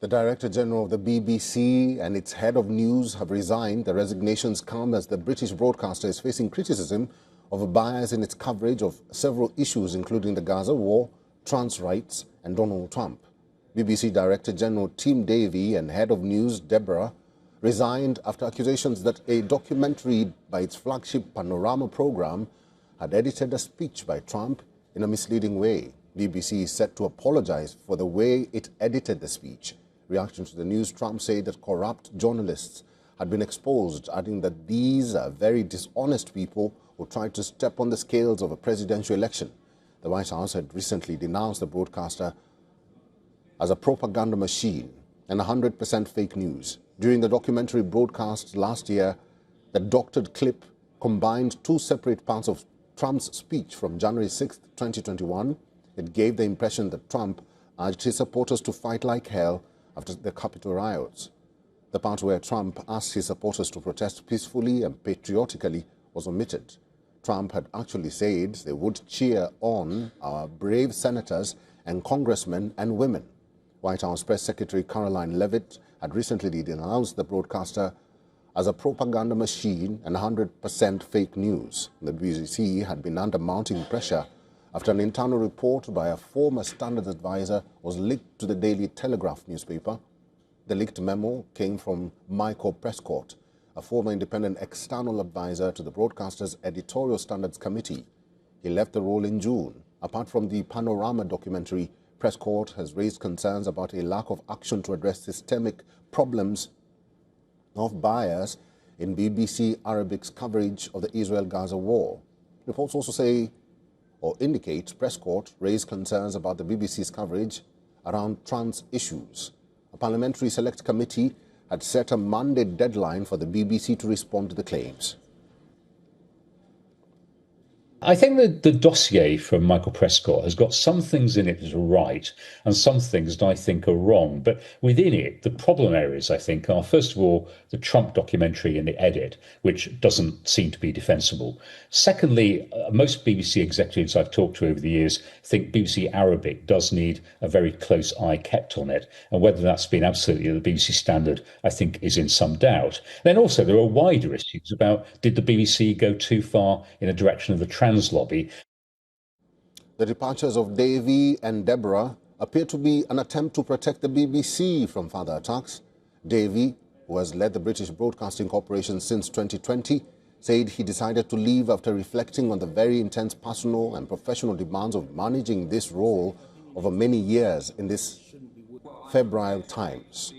The Director-General of the BBC and its head of news have resigned. The resignations come as the British broadcaster is facing criticism of a bias in its coverage of several issues, including the Gaza war, trans rights and Donald Trump. BBC Director-General Tim Davie and head of news Deborah resigned after accusations that a documentary by its flagship Panorama programme had edited a speech by Trump in a misleading way. BBC is set to apologise for the way it edited the speech. Reaction to the news, Trump said that corrupt journalists had been exposed, adding that these are very dishonest people who tried to step on the scales of a presidential election. The White House had recently denounced the broadcaster as a propaganda machine and 100% fake news. During the documentary broadcast last year, the doctored clip combined two separate parts of Trump's speech from January 6, 2021. It gave the impression that Trump urged his supporters to fight like hell after the Capitol riots. The part where Trump asked his supporters to protest peacefully and patriotically was omitted. Trump had actually said they would cheer on our brave senators and congressmen and women. White House Press Secretary Caroline Leavitt had recently denounced the broadcaster as a propaganda machine and 100% fake news. The BBC had been under mounting pressure after an internal report by a former Standards advisor was leaked to the Daily Telegraph newspaper. The leaked memo came from Michael Prescott, a former independent external advisor to the broadcaster's editorial standards committee. He left the role in June. Apart from the Panorama documentary, Prescott has raised concerns about a lack of action to address systemic problems of bias in BBC Arabic's coverage of the Israel-Gaza war. Reports also say or indicate Prescott raised concerns about the BBC's coverage around trans issues. A parliamentary select committee had set a Monday deadline for the BBC to respond to the claims. I think that the dossier from Michael Prescott has got some things in it that are right and some things that I think are wrong. But within it, the problem areas, I think, are, first of all, the Trump documentary and the edit, which doesn't seem to be defensible. Secondly, most BBC executives I've talked to over the years think BBC Arabic does need a very close eye kept on it. And whether that's been absolutely at the BBC standard, I think, is in some doubt. Then also, there are wider issues about, did the BBC go too far in a direction of the trans lobby? The departures of Davie and Deborah appear to be an attempt to protect the BBC from further attacks. Davie, who has led the British Broadcasting Corporation since 2020, said he decided to leave after reflecting on the very intense personal and professional demands of managing this role over many years in these febrile times.